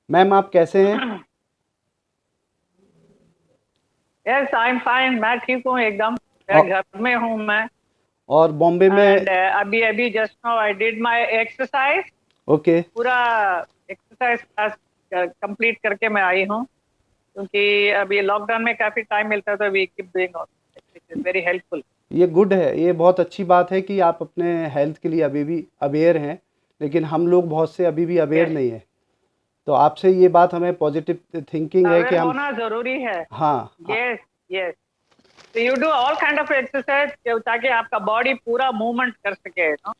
Ma'am आप कैसे हैं? Yes I am fine. मैं ठीक हूँ एकदम। मैं और, घर में हूँ मैं। और बॉम्बे में? एंड अभी अभी just now I did my exercise. Okay. पूरा एक्सरसाइज क्लास कंप्लीट करके मैं आई हूँ, क्योंकि अभी लॉकडाउन में काफी टाइम मिलता है, तो we keep doing it is very helpful. ये गुड है, ये बहुत अच्छी बात है कि आप अपने हेल्थ के लिए अभी भी अवेयर हैं, लेकिन हम लोग बहुत से अभी भी अवेयर यस, नहीं है। तो आपसे ये बात हमें पॉजिटिव थिंकिंग है अवेयर कि हम। होना जरूरी है। हाँ। Yes, yes. तो you do all kind of exercise ताकि आपका बॉडी पूरा मूवमेंट कर सके, नो।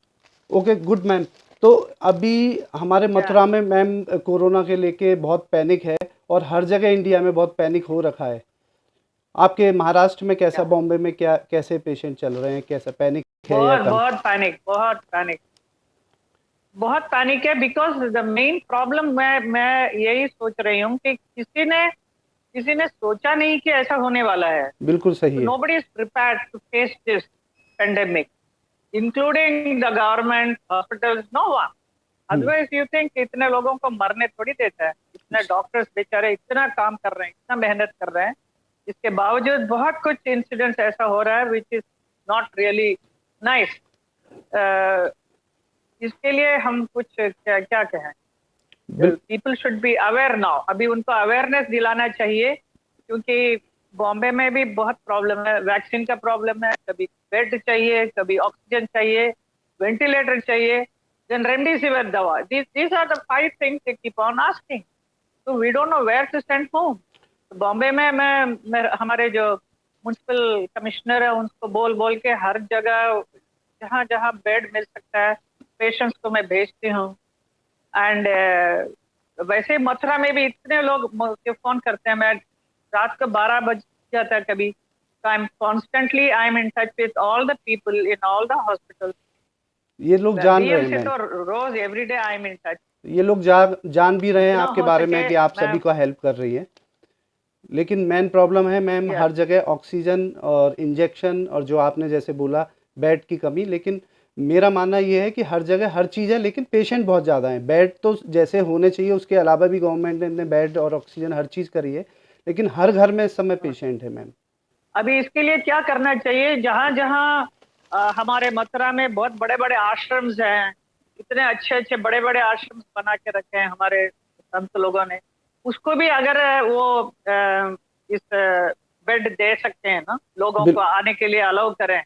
Okay, good ma'am. तो अभी हमारे या मथुरा में मैम कोरोना के लेके बहुत पैनिक है, और हर जगह इंडिया में बहुत पैनिक हो रखा है। आपके महाराष्ट्र में कैसा, या बॉम्बे में क्या कैसे पेशेंट चल रहे हैं, कैसा पैनिक है या बहुत कम? बहुत पैनिक, बहुत पैनिक, बहुत पैनिक है। बिकॉज द मेन प्रॉब्लम मैं यही सोच रही हूँ कि किसी ने सोचा नहीं कि ऐसा होने वाला है। बिल्कुल सही तो है। Nobody is prepared to face this pandemic, including the government hospitals, no one. Hmm. Otherwise you think इतने लोगों को मरने थोड़ी देता है। इतने डॉक्टर्स बेचारे इतना काम कर रहे हैं, इतना मेहनत कर रहे हैं, इसके बावजूद बहुत कुछ इंसिडेंट्स ऐसा हो रहा है which is not really nice. इसके लिए हम कुछ क्या क्या कहें। Bill people should be aware now. अभी उनको अवेयरनेस दिलाना चाहिए, क्योंकि बॉम्बे में भी बहुत प्रॉब्लम है, वैक्सीन का प्रॉब्लम है। कभी बेड चाहिए, कभी ऑक्सीजन चाहिए, वेंटिलेटर चाहिए, देन रेमडेसिविर दवा। these are the five things they keep on asking, so we don't know where to send home. तो बॉम्बे में मैं हमारे जो म्युनिसिपल कमिश्नर है उनको बोल बोल के हर जगह जहाँ जहाँ बेड मिल सकता है पेशेंट्स को मैं भेजती हूँ। एंड वैसे ही मथुरा में भी इतने लोग मुझे फोन करते हैं। मैं रात को 12 बज जाता है कभी, तो I am in touch with all the people in all the hospital. ये लोग जान रहे डीएम हैं से मैम। तो रोज everyday I am in touch. ये लोग जान भी रहे हैं जितना आपके हो बारे सके में कि आप मैं। सभी को हेल्प कर रही है। लेकिन मेन प्रॉब्लम है मैम, यस, हर जगह ऑक्सीजन और इंजेक्शन, और जो आपने जैसे बोला बेड की कमी। लेकिन मेरा मानना ये है कि हर जगह हर चीज़ है, लेकिन पेशेंट बहुत ज़्यादा हैं। बेड तो जैसे होने चाहिए, उसके अलावा भी गवर्नमेंट ने बेड और ऑक्सीजन हर चीज़ करी है, लेकिन हर घर में इस समय पेशेंट है मैम। अभी इसके लिए क्या करना चाहिए? जहां जहां हमारे मथुरा में बहुत बड़े बड़े आश्रम्स हैं, इतने अच्छे अच्छे बड़े बड़े आश्रम्स बना के रखे हैं हमारे संत लोगों ने, उसको भी अगर वो इस बेड दे सकते हैं ना, लोगों को बिल आने के लिए अलाउ करें,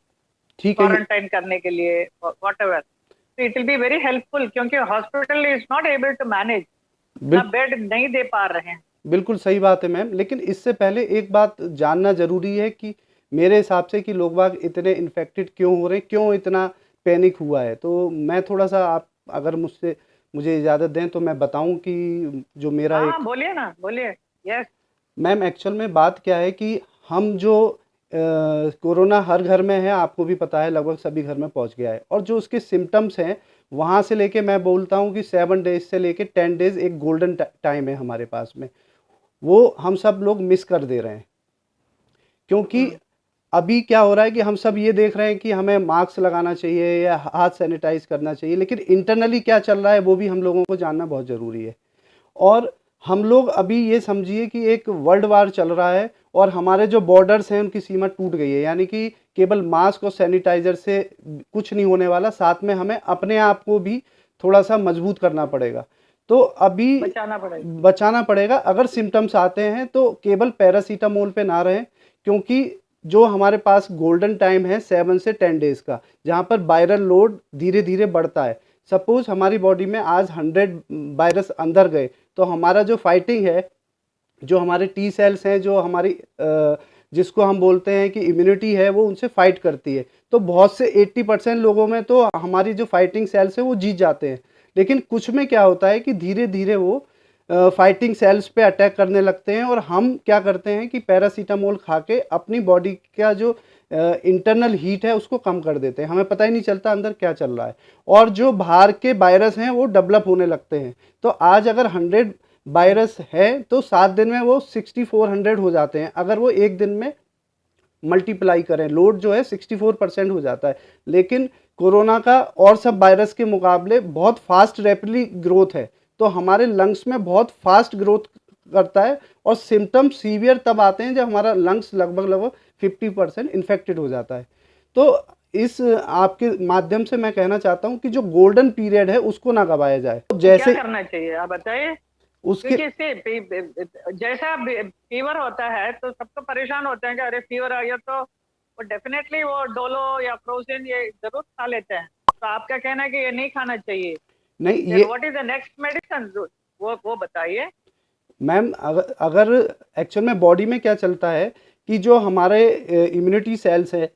ठीक है। क्वारंटाइन करने के लिए, वॉट एवर, तो it will be very helpful. क्योंकि hospital is not able to manage, इतना बिल बेड नहीं दे पा रहे हैं। बिल्कुल सही बात है मैम, लेकिन इससे पहले एक बात जानना ज़रूरी है कि मेरे हिसाब से कि लोग बाग इतने इन्फेक्टेड क्यों हो रहे हैं, क्यों इतना पैनिक हुआ है। तो मैं थोड़ा सा, आप अगर मुझे इजाज़त दें तो मैं बताऊं कि जो मेरा हाँ हाँ, एक। बोलिए ना, बोलिए। यस। मैम एक्चुअल में बात क्या है कि हम जो कोरोना हर घर में है, आपको भी पता है, लगभग सभी घर में पहुंच गया है, और जो उसके सिम्टम्स हैं, वहाँ से लेके मैं बोलता हूँ कि 7 डेज से लेके 10 डेज एक गोल्डन टाइम है हमारे पास में। वो हम सब लोग मिस कर दे रहे हैं, क्योंकि अभी क्या हो रहा है कि हम सब ये देख रहे हैं कि हमें मास्क लगाना चाहिए या हाथ सैनिटाइज करना चाहिए, लेकिन इंटरनली क्या चल रहा है वो भी हम लोगों को जानना बहुत ज़रूरी है। और हम लोग अभी ये समझिए कि एक वर्ल्ड वार चल रहा है, और हमारे जो बॉर्डर्स हैं उनकी सीमा टूट गई है, यानी कि केवल मास्क और सैनिटाइजर से कुछ नहीं होने वाला, साथ में हमें अपने आप को भी थोड़ा सा मजबूत करना पड़ेगा। तो अभी बचाना पड़ेगा। बचाना पड़ेगा। अगर सिम्टम्स आते हैं तो केवल पैरासीटामोल पे ना रहें, क्योंकि जो हमारे पास गोल्डन टाइम है 7 से 10 डेज का, जहाँ पर वायरल लोड धीरे धीरे बढ़ता है। सपोज हमारी बॉडी में आज 100 वायरस अंदर गए, तो हमारा जो फाइटिंग है, जो हमारे टी सेल्स हैं, जो हमारी जिसको हम बोलते हैं कि इम्यूनिटी है, वो उनसे फाइट करती है। तो बहुत से 80% लोगों में तो हमारी जो फाइटिंग सेल्स है वो जीत जाते हैं, लेकिन कुछ में क्या होता है कि धीरे धीरे वो फाइटिंग सेल्स पे अटैक करने लगते हैं, और हम क्या करते हैं कि पैरासीटामोल खा के अपनी बॉडी का जो इंटरनल हीट है उसको कम कर देते हैं, हमें पता ही नहीं चलता अंदर क्या चल रहा है। और जो बाहर के वायरस हैं वो डेवलप होने लगते हैं। तो आज अगर 100 वायरस है तो 7 दिन में वो 6400 हो जाते हैं, अगर वो एक दिन में मल्टीप्लाई करें, लोड जो है 64% हो जाता है। लेकिन कोरोना का और सब वायरस के मुकाबले बहुत फास्ट रैपिडली ग्रोथ है। तो हमारे लंग्स में बहुत फास्ट ग्रोथ करता है और सिम्टम सीवियर तब आते हैं जब हमारा लंग्स लगभग 50% इन्फेक्टेड हो जाता है। तो इस आपके माध्यम से मैं कहना चाहता हूं कि जो गोल्डन पीरियड है उसको ना गवाया जाए। तो जैसे क्या करना चाहिए आप बताइए, उसके क्योंकि जैसा फीवर होता है तो सब तो परेशान होते हैं कि अरे फीवर आ गया, तो वो डेफिनेटली वो डोलो या फ्रोजन ये जरूर खा लेते हैं। तो आपका कहना है कि ये नहीं खाना चाहिए, नहीं, फिर ये what is the next medicine, वो बताइए। मैम अगर एक्चुअल में बॉडी में क्या चलता है कि जो हमारे इम्यूनिटी सेल्स है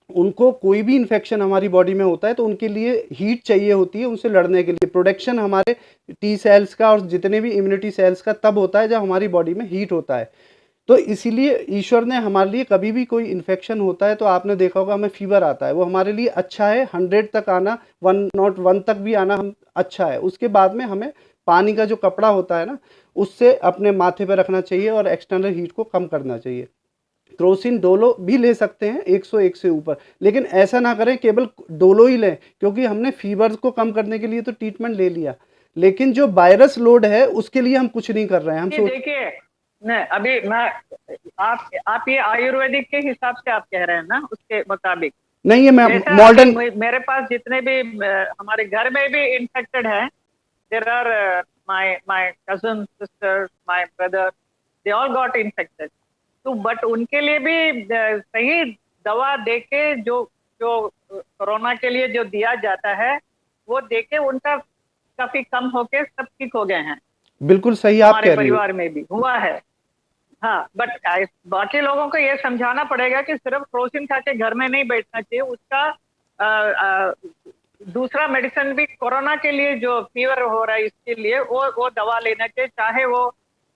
उनको कोई भी इन्फेक्शन हमारी बॉडी में होता है तो उनके लिए हीट चाहिए होती है उनसे लड़ने के लिए। प्रोटेक्शन हमारे टी सेल्स का और जितने भी इम्यूनिटी सेल्स का तब होता है जब हमारी बॉडी में हीट होता है। तो इसीलिए ईश्वर ने हमारे लिए कभी भी कोई इन्फेक्शन होता है तो आपने देखा होगा हमें फीवर आता है, वो हमारे लिए अच्छा है। 100 तक आना, 101 तक भी आना हम अच्छा है। उसके बाद में हमें पानी का जो कपड़ा होता है ना उससे अपने माथे पे रखना चाहिए और एक्सटर्नल हीट को कम करना चाहिए। क्रोसिन डोलो भी ले सकते हैं 101 से ऊपर, लेकिन ऐसा ना करें केवल डोलो ही लें, क्योंकि हमने फीवर को कम करने के लिए तो ट्रीटमेंट ले लिया, लेकिन जो वायरस लोड है उसके लिए हम कुछ नहीं कर रहे हैं। हम देखिए, नहीं अभी मैं आप ये आयुर्वेदिक के हिसाब से आप कह रहे हैं ना, उसके मुताबिक नहीं है मैं जैसा मॉडर्न मेरे पास जितने भी हमारे घर में भी इन्फेक्टेड हैं, there are my cousin sisters, my brother, they all got infected. तो बट उनके लिए भी सही दवा देके जो जो कोरोना के लिए जो दिया जाता है वो देके उनका काफी कम होके सब ठीक हो गए हैं। बिल्कुल सही आप हमारे कह रही हो। परिवार में भी हुआ है। हाँ, बट बाकी लोगों को ये समझाना पड़ेगा कि सिर्फ क्रोसिन खा के घर में नहीं बैठना चाहिए। उसका आ, आ, दूसरा मेडिसिन भी कोरोना के लिए जो फीवर हो रहा है इसके लिए वो दवा लेना चाहिए, चाहे वो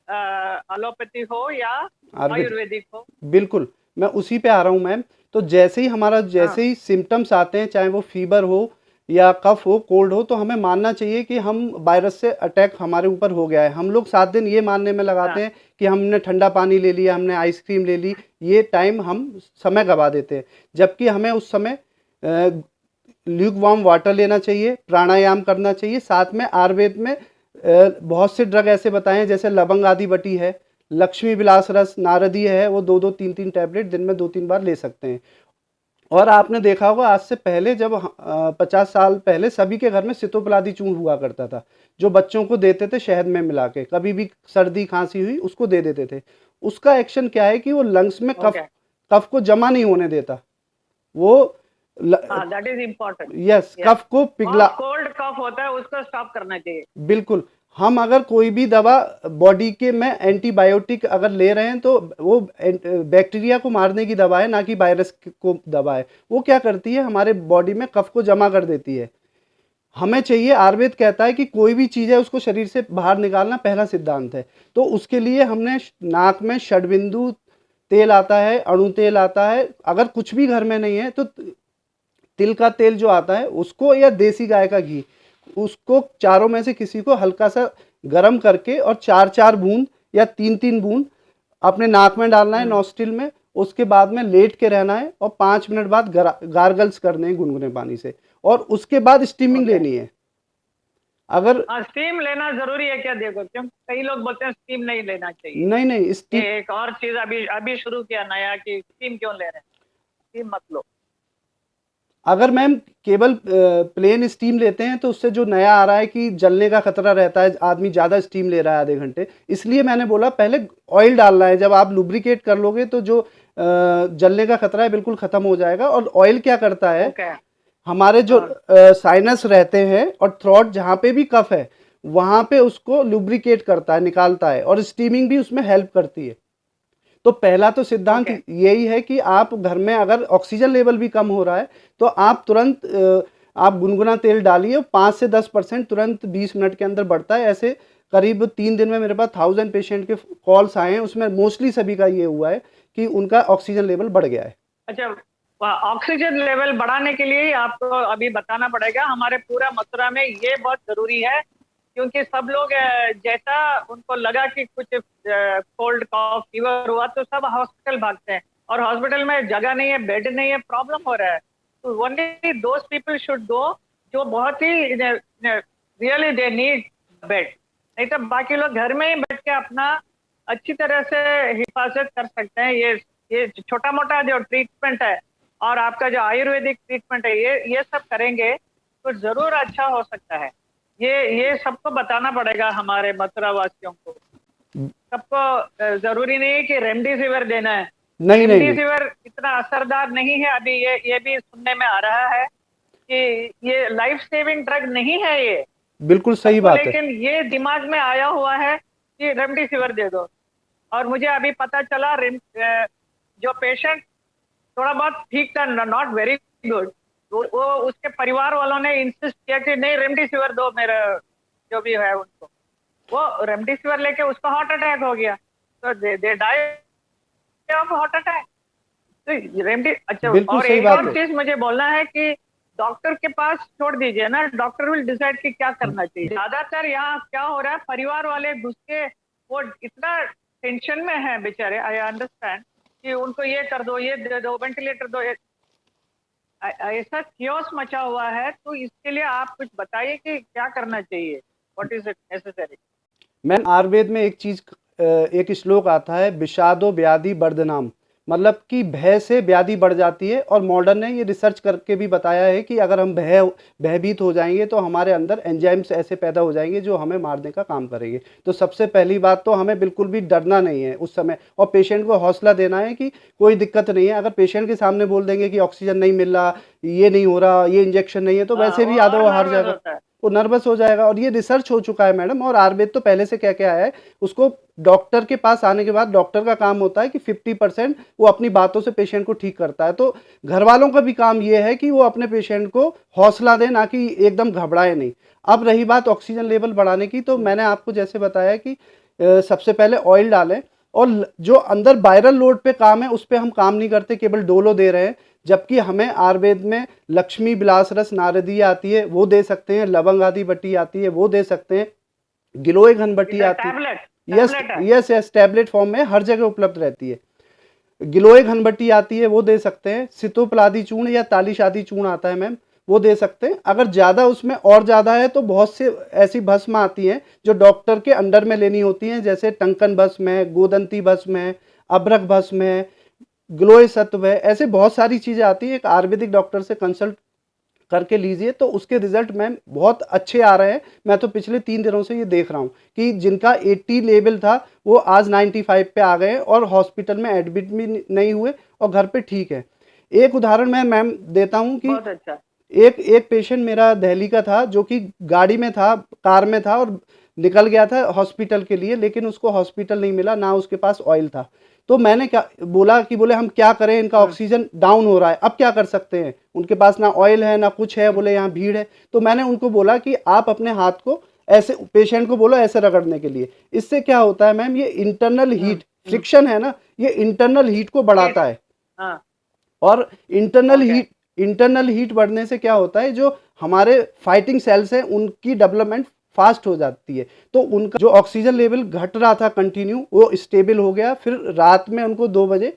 एलोपैथी हो या आयुर्वेदिक हो। बिल्कुल, मैं उसी पे आ रहा हूँ मैम। तो जैसे ही हमारा हाँ, जैसे ही सिम्टम्स आते हैं, चाहे वो फीवर हो या कफ हो, कोल्ड हो, तो हमें मानना चाहिए कि हम वायरस से अटैक हमारे ऊपर हो गया है। हम लोग 7 दिन ये मानने में लगाते हाँ, हैं कि हमने ठंडा पानी ले लिया, हमने आइसक्रीम ले ली, ये टाइम हम समय गवा देते हैं। जबकि हमें उस समय ल्यूक वार्म वाटर लेना चाहिए, प्राणायाम करना चाहिए। साथ में आयुर्वेद में बहुत से ड्रग ऐसे बताए हैं, जैसे लवंग आदि बटी है, लक्ष्मी विलास रस, नारदीय है, वो 2-2 3-3 टैबलेट दिन में 2-3 बार ले सकते हैं। और आपने देखा होगा आज से पहले जब 50 साल पहले सभी के घर में सितोपलादी चूर्ण हुआ करता था, जो बच्चों को देते थे शहद में मिला के। कभी भी सर्दी खांसी हुई उसको दे देते थे। उसका एक्शन क्या है कि वो लंग्स में कफ ओके, कफ को जमा नहीं होने देता। वो हाँ, that is important. Yes, yes, कफ को पिघला। कॉफ, कोल्ड कफ होता है उसको स्टॉप करना चाहिए। बिल्कुल। हम अगर कोई भी दवा बॉडी के में एंटीबायोटिक अगर ले रहे हैं तो वो बैक्टीरिया को मारने की दवा है, ना कि वायरस को दवा है। वो क्या करती है, हमारे बॉडी में कफ को जमा कर देती है। हमें चाहिए, आयुर्वेद कहता है कि कोई भी चीज़ है उसको शरीर से बाहर निकालना पहला सिद्धांत है। तो उसके लिए हमने नाक में षडबिंदु तेल आता है, अणु तेल आता है। अगर कुछ भी घर में नहीं है तो तिल का तेल जो आता है उसको, या देसी गाय का घी, उसको चारों में से किसी को हल्का सा गर्म करके और 4-4 बूंद या 3-3 बूंद अपने नाक में डालना है, नॉस्ट्रिल में। उसके बाद में लेट के रहना है और 5 मिनट बाद गार्गल्स करने हैं गुनगुने पानी से, और उसके बाद स्टीमिंग लेनी है। अगर स्टीम लेना जरूरी है क्या? देखो, क्यों कई लोग बोलते हैं स्टीम नहीं लेना चाहिए। नहीं नहीं ये एक और चीज अभी अभी शुरू किया नया कि स्टीम क्यों ले रहे हैं, स्टीम मत लो। अगर मैम केवल प्लेन स्टीम लेते हैं तो उससे जो नया आ रहा है कि जलने का खतरा रहता है, आदमी ज़्यादा स्टीम ले रहा है आधे घंटे। इसलिए मैंने बोला पहले ऑयल डालना है। जब आप लुब्रिकेट कर लोगे तो जो जलने का खतरा है बिल्कुल ख़त्म हो जाएगा। और ऑयल क्या करता है, ओके, हमारे जो साइनस रहते हैं और थ्रोट जहाँ पे भी कफ है वहाँ पे उसको लुब्रिकेट करता है, निकालता है, और स्टीमिंग भी उसमें हेल्प करती है। तो पहला तो सिद्धांत यही है कि आप घर में अगर ऑक्सीजन लेवल भी कम हो रहा है तो आप तुरंत आप गुनगुना तेल डालिए। 5 से 10% तुरंत 20 मिनट के अंदर बढ़ता है। ऐसे करीब 3 दिन में मेरे पास 1000 पेशेंट के कॉल्स आए हैं, उसमें मोस्टली सभी का ये हुआ है कि उनका ऑक्सीजन लेवल बढ़ गया है। अच्छा, ऑक्सीजन लेवल बढ़ाने के लिए आपको अभी बताना पड़ेगा। हमारे पूरा मथुरा में ये बहुत जरूरी है, क्योंकि सब लोग जैसा उनको लगा कि कुछ कोल्ड कॉफ फीवर हुआ तो सब हॉस्पिटल भागते हैं, और हॉस्पिटल में जगह नहीं है, बेड नहीं है, प्रॉब्लम हो रहा है। तो only those people should go जो बहुत he really they need bed. नहीं तो बाकी लोग घर में ही बैठ के अपना अच्छी तरह से हिफाजत कर सकते हैं। ये छोटा मोटा जो ट्रीटमेंट है और आपका जो आयुर्वेदिक ट्रीटमेंट है, ये सब करेंगे तो जरूर अच्छा हो सकता है। ये सबको बताना पड़ेगा हमारे मथुरा वासियों को। सबको जरूरी नहीं है कि रेमडेसिविर देना है। नहीं नहीं नहीं, रेमडेसिविर इतना असरदार नहीं है। अभी ये भी सुनने में आ रहा है कि ये लाइफ सेविंग ड्रग नहीं है ये बिल्कुल सही सबको, बात है। लेकिन ये दिमाग में आया हुआ है कि रेमडेसिविर दे दो। और मुझे अभी पता चला जो पेशेंट थोड़ा बहुत ठीक था, नॉट वेरी गुड, वो उसके परिवार वालों ने इंसिस्ट किया कि नहीं रेमडेसिविर दो मेरा जो भी है उनको। वो रेमडेसिविर लेके उसका हार्ट अटैक हो गया, तो they die of heart attack. तो रेमडी अच्छा। बिल्कुल और सही एक बात और है। चीज मुझे बोलना है कि डॉक्टर के पास छोड़ दीजिए ना, डॉक्टर विल डिसाइड कि क्या करना चाहिए। ज्यादातर यहाँ क्या हो रहा है, परिवार वाले घुस के वो इतना टेंशन में है बेचारे, आई अंडरस्टैंड, कि उनको ये कर दो, ये दे दो, वेंटिलेटर दो, ऐसा कियोस मचा हुआ है। तो इसके लिए आप कुछ बताइए कि क्या करना चाहिए, what is it necessary. Ma'am Ayurveda में एक चीज, एक श्लोक आता है, विषादो व्याधि वर्धनाम, मतलब कि भय से व्याधि बढ़ जाती है। और मॉडर्न ने ये रिसर्च करके भी बताया है कि अगर हम भयभीत हो जाएंगे तो हमारे अंदर एंजाइम्स ऐसे पैदा हो जाएंगे जो हमें मारने का काम करेंगे। तो सबसे पहली बात तो हमें बिल्कुल भी डरना नहीं है उस समय, और पेशेंट को हौसला देना है कि कोई दिक्कत नहीं है। अगर पेशेंट के सामने बोल देंगे कि ऑक्सीजन नहीं मिल रहा, ये नहीं हो रहा, ये इंजेक्शन नहीं है, तो वैसे भी आधा और वो हार नर्वस जाएगा, होता है। वो नर्वस हो जाएगा। और ये रिसर्च हो चुका है मैडम। और आयुर्वेद तो पहले से क्या क्या आया है, उसको डॉक्टर के पास आने के बाद डॉक्टर का काम होता है कि 50% वो अपनी बातों से पेशेंट को ठीक करता है। तो घर वालों का भी काम ये है कि वो अपने पेशेंट को हौसला दें, ना कि एकदम घबराए नहीं। अब रही बात ऑक्सीजन लेवल बढ़ाने की, तो मैंने आपको जैसे बताया कि सबसे पहले ऑयल डालें। और जो अंदर वायरल लोड पे काम है उस पे हम काम नहीं करते, केवल डोलो दे रहे हैं। जबकि हमें आयुर्वेद में लक्ष्मी विलास रस नारदीय आती है, वो दे सकते हैं। लवंग आदि बट्टी आती है, वो दे सकते हैं। गिलोय घनबट्टी आती है। टैबलेट यस टैबलेट है। यस यस, टैबलेट फॉर्म में हर जगह उपलब्ध रहती है। गिलोय घनबट्टी आती है, वो दे सकते हैं। सितोपलादी चूर्ण या तालीशादी चूर्ण आता है मैम, वो दे सकते हैं। अगर ज़्यादा उसमें और ज़्यादा है तो बहुत से ऐसी भस्म आती हैं जो डॉक्टर के अंडर में लेनी होती हैं, जैसे टंकन भस्म है, गोदंती भस्म है, अभ्रक भस्म है, ग्लोय सत्व है। ऐसे बहुत सारी चीज़ें आती हैं। एक आयुर्वेदिक डॉक्टर से कंसल्ट करके लीजिए, तो उसके रिजल्ट मैम बहुत अच्छे आ रहे हैं। मैं तो पिछले 3 दिनों से ये देख रहा हूँ कि जिनका 80 लेवल था वो आज 95 पे आ गए और हॉस्पिटल में एडमिट भी नहीं हुए और घर पे ठीक है। एक उदाहरण मैं मैम देता हूँ कि बहुत अच्छा। एक एक पेशेंट मेरा दिल्ली का था, जो कि गाड़ी में था, कार में था, और निकल गया था हॉस्पिटल के लिए, लेकिन उसको हॉस्पिटल नहीं मिला, ना उसके पास ऑयल था। तो मैंने क्या बोला कि बोले हम क्या करें, इनका ऑक्सीजन डाउन हो रहा है, अब क्या कर सकते हैं, उनके पास ना ऑयल है ना कुछ है, बोले यहाँ भीड़ है। तो मैंने उनको बोला कि आप अपने हाथ को ऐसे, पेशेंट को बोलो ऐसे रगड़ने के लिए। इससे क्या होता है मैम, ये इंटरनल हीट फ्रिक्शन है ना, ये इंटरनल हीट को बढ़ाता है। हाँ। और internal okay. Heat, internal heat बढ़ने से क्या होता है, जो हमारे फाइटिंग सेल्स हैं उनकी डेवलपमेंट फास्ट हो जाती है। तो उनका जो ऑक्सीजन लेवल घट रहा था कंटिन्यू, वो स्टेबल हो गया। फिर रात में उनको 2 बजे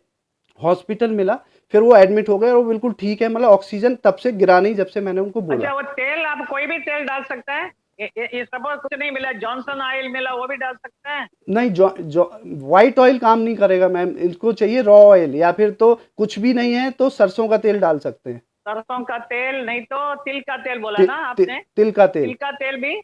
हॉस्पिटल मिला, फिर वो एडमिट हो गए और वो बिल्कुल ठीक है। मतलब ऑक्सीजन तब से गिरा नहीं जब से मैंने उनको बोला। अच्छा, वो तेल आप कोई भी तेल डाल सकते हैं? ये सपोज कुछ नहीं मिला, जॉनसन ऑयल मिला, वो भी डाल सकते हैं? नहीं, जो जो वाइट ऑयल काम नहीं करेगा मैम, इनको चाहिए रॉ ऑयल, या फिर तो कुछ भी नहीं है तो सरसों का तेल डाल सकते हैं। सरसों का तेल नहीं तो तिल का तेल बोला ति, ना ति, आपने? तिल का तेल, तिल का तेल भी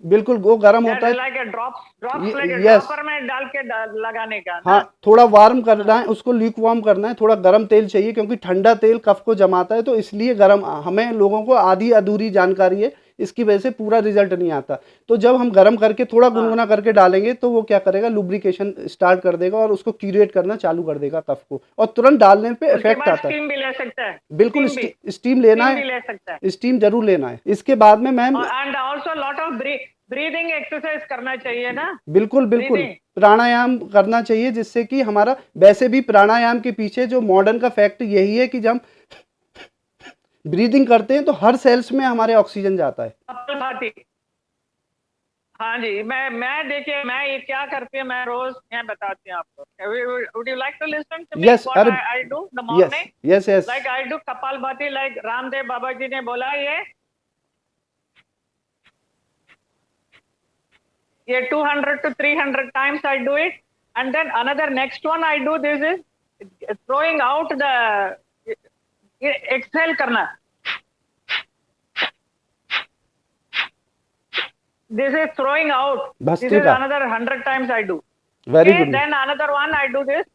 बिल्कुल वो गर्म होता है। Like drops like yes, dropper में डाल के लगाने का हाँ, ना? थोड़ा वार्म करना है उसको, ल्यूक वार्म करना है। थोड़ा गर्म तेल चाहिए क्योंकि ठंडा तेल कफ को जमाता है, तो इसलिए गर्म। हमें लोगों को आधी अधूरी जानकारी है, इसकी वजह से पूरा रिजल्ट नहीं आता। तो जब हम गर्म करके थोड़ा गुनगुना करके डालेंगे तो वो क्या करेगा, लुब्रिकेशन स्टार्ट कर देगा और उसको क्यूरेट करना चालू कर देगा कफ को, और तुरंत डालने पे उसके इफेक्ट बाद आता है। स्टीम भी ले सकता है? बिल्कुल, स्टीम भी स्टीम लेना स्टीम भी है, ले सकता है। स्टीम जरूर लेना है। इसके बाद में ma'am, and also lot of breathing exercise करना चाहिए ना? बिल्कुल बिल्कुल ब्रीदिंग। प्राणायाम करना चाहिए, जिससे कि हमारा, वैसे भी प्राणायाम के पीछे जो मॉडर्न का फैक्ट यही है कि जब हम ब्रीदिंग करते हैं तो हर सेल्स में हमारे ऑक्सीजन जाता है। कपालभाति। हाँ जी, मैं देखिए, मैं ये क्या करती हूँ, मैं रोज मैं बताती हूँ आपको। Would you like to listen to me yes, what are I do the yes morning? Yes yes, like I do kapalbhati, like Ramdev Baba ji ने बोला ये। ये 200 to 300 times I do it, and then another next one I do this is throwing out the exhale करना. This is throwing out. This is bhastrika, another 100 times I do. Very Okay, good. then another one I do this.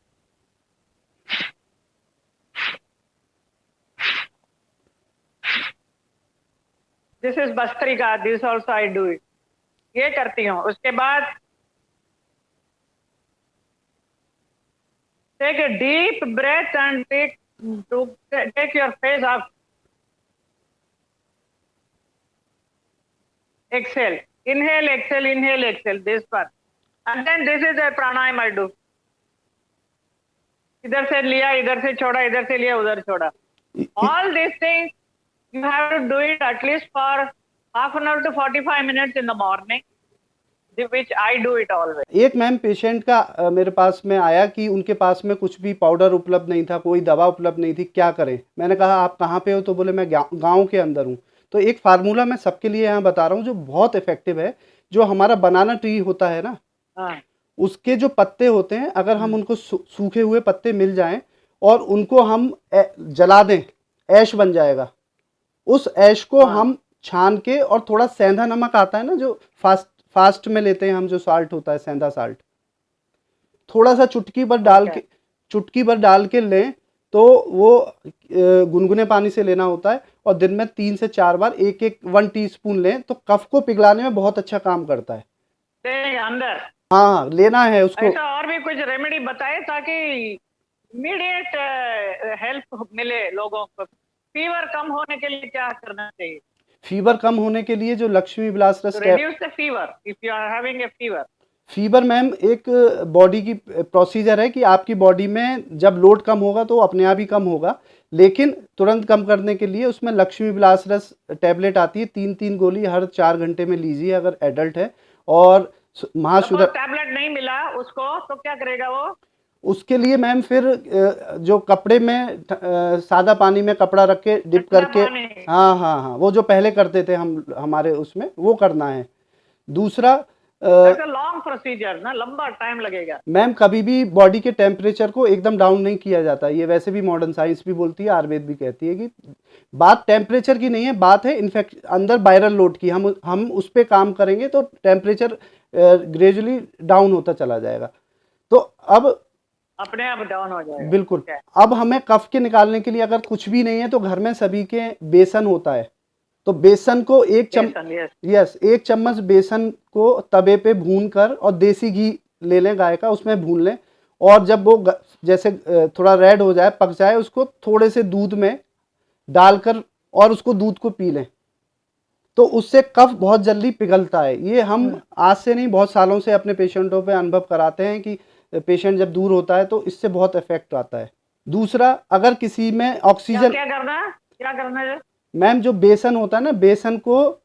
This is Bastrika. This also I do it. ये करती हूँ। उसके बाद take a deep breath and take your face up. Exhale. Inhale, exhale, inhale, exhale. This part. And then this is a pranayam I do. इधर से लिया, इधर से छोड़ा, इधर से लिया, उधर छोड़ा. All these things you have to do it at least for half an hour to 45 minutes in the morning, which I do it always. एक मैम पेशेंट का मेरे पास में आया कि उनके पास में कुछ भी पाउडर उपलब्ध नहीं था, कोई दवा उपलब्ध नहीं थी, क्या करें? मैंने कहा आप कहाँ पे हो? तो बोले मैं गांव के अंदर हूँ। तो एक फार्मूला मैं सबके लिए यहाँ बता रहा हूँ जो बहुत इफेक्टिव है। जो हमारा बनाना ट्री होता है ना, उसके जो पत्ते होते हैं, अगर हम उनको सूखे हुए पत्ते मिल जाएं और उनको हम जला दें, ऐश बन जाएगा। उस ऐश को हम छान के, और थोड़ा सेंधा नमक आता है ना जो फास्ट में लेते हैं हम, जो साल्ट होता है, सेंधा साल्ट, थोड़ा सा चुटकी भर डाल के लें। तो वो गुनगुने पानी से लेना होता है और दिन में 3 से 4 बार 1 टीस्पून लें तो कफ को पिघलाने में बहुत अच्छा काम करता है। अंदर हाँ, लेना है उसको। ऐसा और भी कुछ रेमेडी बताए ताकि इमीडिएट हेल्प मिले लोगों को। फीवर कम होने के लिए क्या करना चाहिए? फीवर कम होने के लिए जो Lakshmi Vilas Ras, reduce the fever if you are having a fever. Fever ma'am एक बॉडी की प्रोसीजर है कि आपकी बॉडी में जब लोड कम होगा तो अपने आप ही कम होगा, लेकिन तुरंत कम करने के लिए उसमें लक्ष्मी विलास रस टैबलेट आती है, 3-3 गोली हर 4 घंटे में लीजिए अगर एडल्ट है। और महाशुद्ध टैबलेट नहीं मिला उसको तो क्या करेगा वो? उसके लिए मैम फिर जो कपड़े में सादा पानी में कपड़ा रख के डिप करके, हाँ, वो जो पहले करते थे हम हमारे उसमें, वो करना है। दूसरा लॉन्ग प्रोसीजर ना, लंबा टाइम लगेगा। मैम कभी भी बॉडी के टेम्परेचर को एकदम डाउन नहीं किया जाता, ये वैसे भी मॉडर्न साइंस भी बोलती है, आयुर्वेद भी कहती है कि बात टेम्परेचर की नहीं है, बात है इन्फेक्ट अंदर वायरल लोड की। हम उस पर काम करेंगे तो टेम्परेचर ग्रेजुअली डाउन होता चला जाएगा। तो अब अपने आप डाउन हो जाएगा। बिल्कुल। अब हमें कफ के निकालने के लिए अगर कुछ भी नहीं है तो घर में सभी के बेसन होता है, तो बेसन को एक चम्मच बेसन को तवे पे भून कर, और देसी घी ले लें गाय का, उसमें भून लें, और जब वो जैसे थोड़ा रेड हो जाए, पक जाए, उसको थोड़े से दूध में डालकर और उसको दूध को पी लें, तो उससे कफ बहुत जल्दी पिघलता है। ये हम आज से नहीं, बहुत सालों से अपने पेशेंटों पे अनुभव कराते हैं कि पेशेंट जब दूर होता है तो इससे बहुत इफेक्ट आता है। दूसरा, अगर किसी में ऑक्सीजन, क्या करना है मैम, जो बेसन होता है ना, बेसन को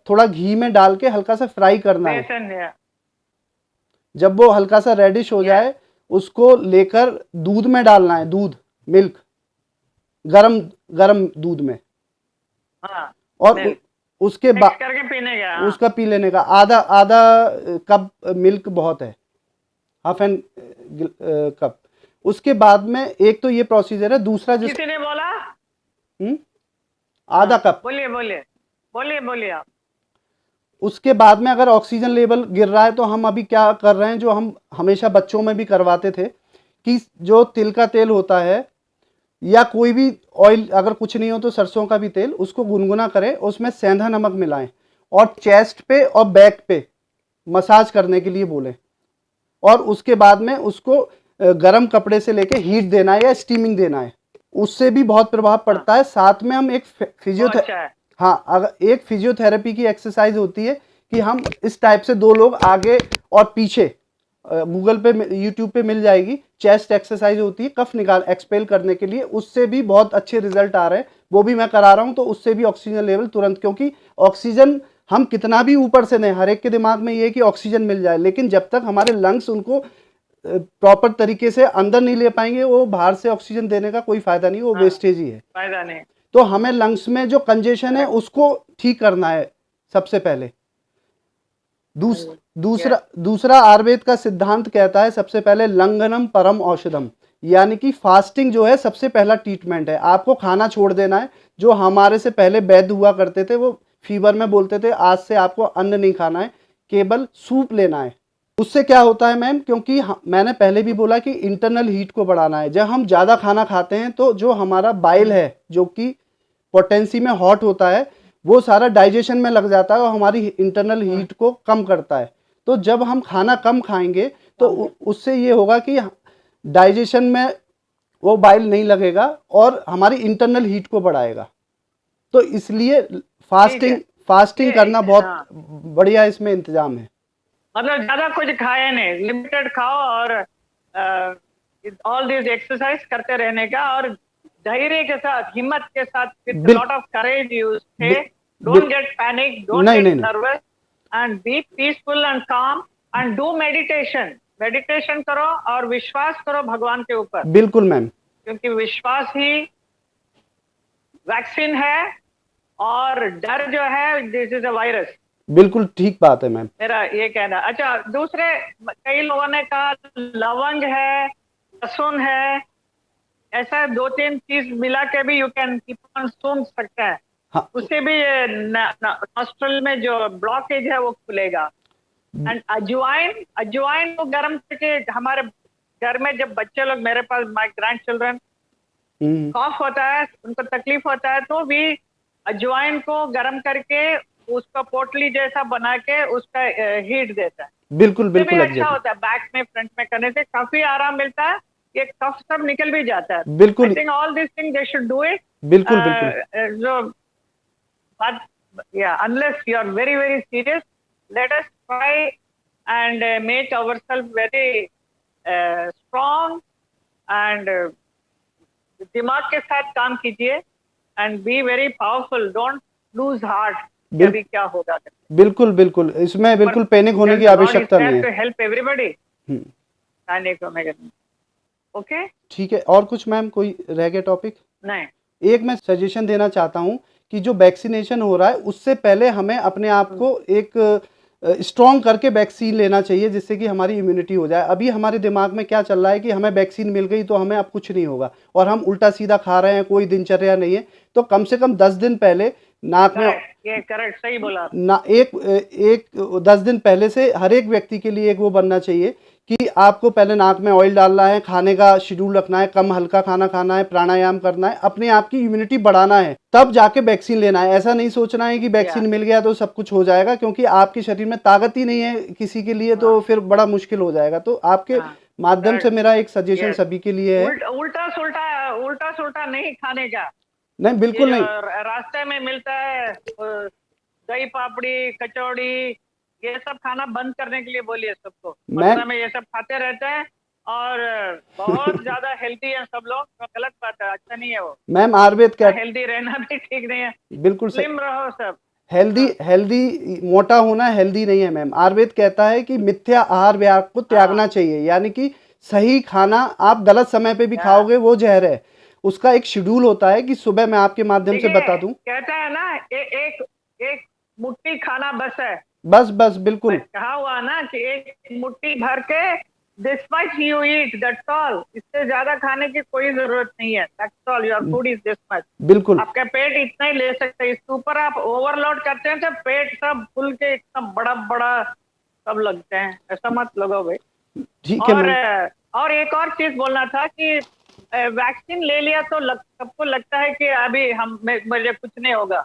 थोड़ा घी में डाल के हल्का सा फ्राई करना है। जब वो हल्का सा रेडिश हो जाए, उसको लेकर दूध में डालना है, दूध, मिल्क, गरम दूध में, और उसके बाद उसका पी लेने का। आधा कप मिल्क बहुत है, हाफ एन कप। उसके बाद में एक तो ये प्रोसीजर है। दूसरा, किसी ने बोला आधा कप, बोलिए आप। उसके बाद में अगर ऑक्सीजन लेवल गिर रहा है तो हम अभी क्या कर रहे हैं, जो हम हमेशा बच्चों में भी करवाते थे, कि जो तिल का तेल होता है या कोई भी ऑयल, अगर कुछ नहीं हो तो सरसों का भी तेल, उसको गुनगुना करें, उसमें सेंधा नमक मिलाएं और चेस्ट पे और बैक पे मसाज करने के लिए बोलें, और उसके बाद में उसको गर्म कपड़े से लेके हीट देना है या स्टीमिंग देना है, उससे भी बहुत प्रभाव पड़ता है। साथ में हम एक एक फिजियोथेरेपी की एक्सरसाइज होती है कि हम इस टाइप से 2 लोग आगे और पीछे, गूगल पे, यूट्यूब पे मिल जाएगी, चेस्ट एक्सरसाइज होती है कफ एक्सपेल करने के लिए, उससे भी बहुत अच्छे रिजल्ट आ रहे हैं, वो भी मैं करा रहा हूँ। तो उससे भी ऑक्सीजन लेवल तुरंत, क्योंकि ऑक्सीजन हम कितना भी ऊपर से दें, हर एक के दिमाग में ये है कि ऑक्सीजन मिल जाए, लेकिन जब तक हमारे लंग्स उनको प्रॉपर तरीके से अंदर नहीं ले पाएंगे, वो बाहर से ऑक्सीजन देने का कोई फायदा नहीं, वो वेस्टेज ही है, फायदा नहीं। तो हमें लंग्स में जो कंजेशन है उसको ठीक करना है सबसे पहले। दूस, दूसरा दूसरा आयुर्वेद का सिद्धांत कहता है सबसे पहले लंघनम परम औषधम, यानी कि फास्टिंग जो है सबसे पहला ट्रीटमेंट है। आपको खाना छोड़ देना है। जो हमारे से पहले वैद्य हुआ करते थे वो फीवर में बोलते थे आज से आपको अन्न नहीं खाना है, केवल सूप लेना है। उससे क्या होता है मैम, क्योंकि मैंने पहले भी बोला कि इंटरनल हीट को बढ़ाना है। जब हम ज़्यादा खाना खाते हैं तो जो हमारा बाइल है जो कि पोटेंसी में हॉट होता है वो सारा डाइजेशन में लग जाता है और हमारी इंटरनल हीट को कम करता है। तो जब हम खाना कम खाएंगे तो उससे ये होगा कि डाइजेशन में वो बाइल नहीं लगेगा और हमारी इंटरनल हीट को बढ़ाएगा। तो इसलिए फास्टिंग करना बहुत बढ़िया इसमें इंतजाम है। मतलब ज्यादा कुछ खाए नहीं, लिमिटेड खाओ और ऑल दिस एक्सरसाइज करते रहने का और धैर्य के साथ, हिम्मत के साथ, with lot of courage you stay, don't get panic, don't get nervous and be peaceful and काम एंड डू मेडिटेशन करो और विश्वास करो भगवान के ऊपर। बिल्कुल मैम, क्योंकि विश्वास ही वैक्सीन है और डर जो है दिस इज अ वायरस। बिल्कुल ठीक बात है मैम, मेरा ये कहना। अच्छा, दूसरे कई लोगों ने कहा लवंग है, लहसुन है, ऐसा 2-3 चीज मिला के भी यू कैन कीप ऑन सूंघ सकते हैं। हाँ। उससे भी नॉस्ट्रल में जो ब्लॉकेज है वो खुलेगा। एंड अजवाइन को गर्म करके, हमारे घर में जब बच्चे लोग, मेरे पास माय ग्रैंड चिल्ड्रन कॉफ होता है, उनको तकलीफ होता है, तो भी अजवाइन को गर्म करके उसका पोटली जैसा बना के उसका हीट देता है। बिल्कुल बिल्कुल अच्छा होता है, बैक में फ्रंट में करने से काफी आराम मिलता है, ये कफ सब निकल भी जाता है। बिल्कुल, I think all this thing they should do it. बिल्कुल बिल्कुल जो but yeah, unless you are very very serious, let us try and make ourselves very strong and दिमाग के साथ काम कीजिए and be very powerful, don't lose heart। अभी क्या होगा? बिल्कुल बिल्कुल, इसमें बिल्कुल पैनिक होने की आवश्यकता नहीं है। to help everybody। ओके, ठीक है। और कुछ मैम कोई रह गया टॉपिक? नहीं, एक मैं सजेशन देना चाहता हूँ कि जो वैक्सीनेशन हो रहा है उससे पहले हमें अपने आप को एक स्ट्रॉन्ग करके वैक्सीन लेना चाहिए जिससे कि हमारी इम्यूनिटी हो जाए। अभी हमारे दिमाग में क्या चल रहा है कि हमें वैक्सीन मिल गई तो हमें अब कुछ नहीं होगा और हम उल्टा सीधा खा रहे हैं, कोई दिनचर्या नहीं है। तो कम से कम 10 दिन पहले नाक में, ये करेक्ट, सही बोला ना, एक 10 दिन पहले से हर एक व्यक्ति के लिए एक वो बनना चाहिए कि आपको पहले नाक में ऑयल डालना है, खाने का शेड्यूल रखना है, कम हल्का खाना खाना है, प्राणायाम करना है, अपने आप की इम्यूनिटी बढ़ाना है, तब जाके वैक्सीन लेना है। ऐसा नहीं सोचना है कि वैक्सीन मिल गया तो सब कुछ हो जाएगा, क्योंकि आपके शरीर में ताकत ही नहीं है किसी के लिए, तो फिर बड़ा मुश्किल हो जाएगा। तो आपके माध्यम से मेरा एक सजेशन सभी के लिए है, उल्टा सुल्टा नहीं खाने का। नहीं, बिल्कुल नहीं। रास्ते में मिलता है दही पापड़ी, कचौड़ी, ये सब खाना बंद करने के लिए बोलिए सबको। में ये सब खाते रहते हैं और बहुत ज्यादा हेल्दी है सब लोग, तो गलत बात है, अच्छा नहीं है वो। मैम आयुर्वेद क्या, हेल्दी रहना भी ठीक नहीं है, बिल्कुल स्लिम रहो सब। हेल्दी मोटा होना हेल्दी नहीं है मैम। आयुर्वेद कहता है कि मिथ्या आहार विहार को त्यागना चाहिए, यानी कि सही खाना आप गलत समय पे भी खाओगे वो जहर है। उसका एक शेड्यूल होता है कि सुबह मैं आपके माध्यम से बता दूं, कहता है ना एक मुट्ठी खाना बस है, बस बिल्कुल कहा हुआ ना कि एक मुट्ठी भर के this much you eat, that's all। इससे ज्यादा खाने की कोई जरूरत नहीं है, that's all, your food is this much। बिल्कुल, आपका पेट इतना ही ले सकते हैं, इसके ऊपर आप ओवरलोड करते हैं तो पेट सब फूल के इतना बड़ा सब लगते हैं, ऐसा मत लगो भाई। ठीक है। और एक और चीज बोलना था कि वैक्सीन ले लिया तो सबको लगता है कि अभी मुझे कुछ नहीं होगा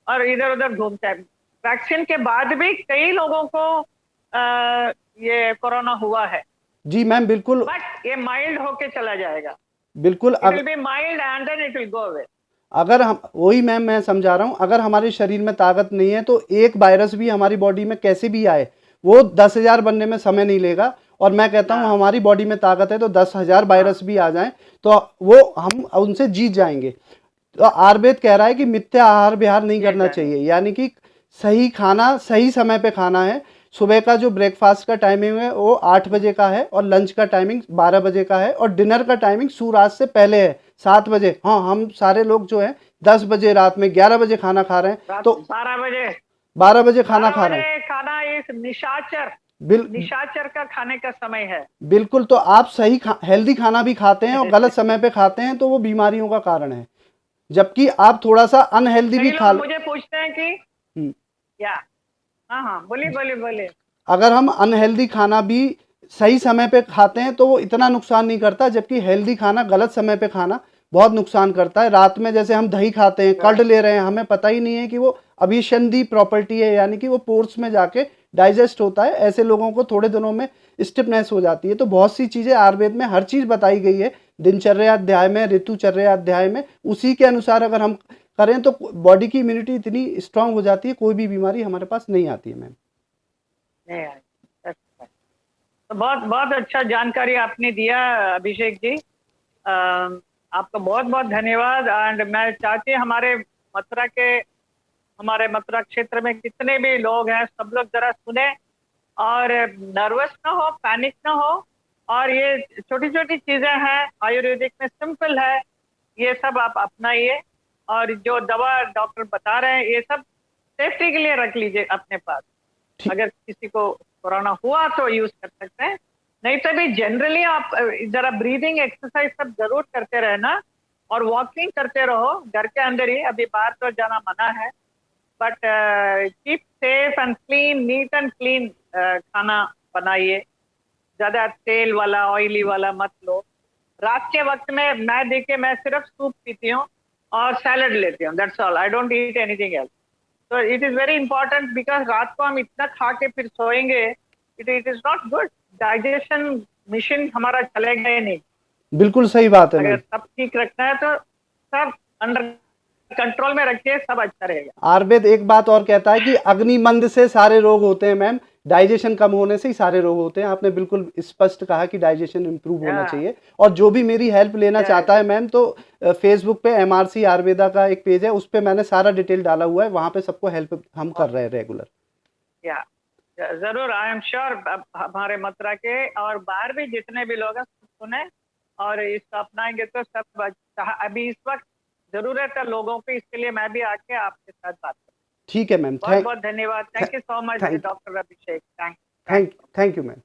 और इधर उधर घूमता है। वैक्सीन के बाद भी कई लोगों को ये कोरोना हुआ है। जी मैम, बिल्कुल, बट ये माइल्ड होके चला जाएगा, बिल्कुल, it will be mild and then it will go away. अगर हम, वही मैम मैं समझा रहा हूँ, अगर हमारे शरीर में ताकत नहीं है तो एक वायरस भी हमारी बॉडी में कैसे भी आए वो 10,000 बनने में समय नहीं लेगा। और मैं कहता हूँ हमारी बॉडी में ताकत है तो 10,000 वायरस भी आ जाएं तो वो हम उनसे जीत जाएंगे। तो आयुर्वेद कह रहा है कि मिथ्या आहार विहार नहीं करना चाहिए, यानी कि सही खाना सही समय पे खाना है। सुबह का जो ब्रेकफास्ट का टाइमिंग है वो 8 बजे का है और लंच का टाइमिंग 12 बजे का है और डिनर का टाइमिंग सूर्यास्त से पहले है 7 बजे। हाँ, हम सारे लोग जो है 10 बजे, रात में 11 बजे खाना खा रहे हैं, तो 12 बजे खाना खा रहे हैं। खाना इस निशाचर का खाने का समय है। बिल्कुल, तो आप सही हेल्दी खाना भी खाते हैं और गलत समय पे खाते हैं तो वो बीमारियों का कारण है, जबकि आप थोड़ा सा अनहेल्दी भी कई खा लोग मुझे पूछते हैं कि क्या, हाँ बोलिए बोलिए बोलिए। अगर हम अनहेल्दी खाना भी सही समय पे खाते हैं तो वो इतना नुकसान नहीं करता, जबकि हेल्दी खाना गलत समय पे खाना बहुत नुकसान करता है। रात में जैसे हम दही खाते हैं, कर्ड ले रहे हैं, हमें पता ही नहीं है कि वो अभिसंधि प्रॉपर्टी है, यानी कि वो पोर्स में जाके डाइजेस्ट होता है। ऐसे लोगों को थोड़े दिनों में स्टिफनेस हो जाती है। तो बहुत सी चीज़ें आयुर्वेद में हर चीज़ बताई गई है, दिनचर्या अध्याय में, ऋतुचर्या अध्याय में। उसी के अनुसार अगर हम करें तो बॉडी की इम्यूनिटी इतनी स्ट्रांग हो जाती है, कोई भी बीमारी हमारे पास नहीं आती है मैम। तो बहुत बहुत अच्छा जानकारी आपने दिया अभिषेक जी, आपका बहुत बहुत धन्यवाद। एंड मैं चाहती हूँ हमारे मथुरा क्षेत्र में कितने भी लोग हैं सब लोग जरा सुने और नर्वस ना हो, पैनिक ना हो। और ये छोटी छोटी चीजें हैं, आयुर्वेदिक में सिंपल है, ये सब आप अपनाइए। और जो दवा डॉक्टर बता रहे हैं ये सब सेफ्टी के लिए रख लीजिए अपने पास। अगर किसी को कोरोना हुआ तो यूज कर सकते हैं, नहीं तो भी जनरली आप जरा ब्रीदिंग एक्सरसाइज सब जरूर करते रहना और वॉकिंग करते रहो घर के अंदर ही। अभी बाहर तो जाना मना है, but keep safe and clean, neat and clean खाना बनाइए। ज्यादा तेल वाला ऑयली वाला मत लो। रात के वक्त में मैं सिर्फ सूप पीती हूँ और सैलड लेती हूँ, that's all, I don't eat anything else. तो it is very important, because रात को हम इतना खा के फिर सोएंगे, it is not good. Digestion machine हमारा चलेगा ही नहीं। बिल्कुल सही बात है अगर मैम। सब ठीक रखना है तो सब अंडर कंट्रोल में रखिए, सब अच्छा रहेगा। आयुर्वेद एक बात और कहता है कि अग्निमंद से सारे रोग होते हैं मैम, डाइजेशन कम होने से ही सारे रोग होते हैं। आपने बिल्कुल स्पष्ट कहा कि डाइजेशन इंप्रूव होना चाहिए। और जो भी मेरी हेल्प लेना चाहता है मैम, तो फेसबुक पे MRC आयुर्वेदा का एक पेज है, उस पे मैंने सारा डिटेल डाला हुआ है, वहां पे सबको हेल्प हम कर रहे हैं रेगुलर। या जरूर, आई एम श्योर हमारे मथुरा के और बाहर भी जितने भी लोग हैं सुने और इसको अपनाएंगे तो सब अच्छा। अभी इस वक्त जरूरत है लोगों को, इसके लिए मैं भी आके आपके साथ बात करूँ। ठीक है मैम, बहुत बहुत धन्यवाद। Thank you so much doctor Abhishek. Thank you ma'am.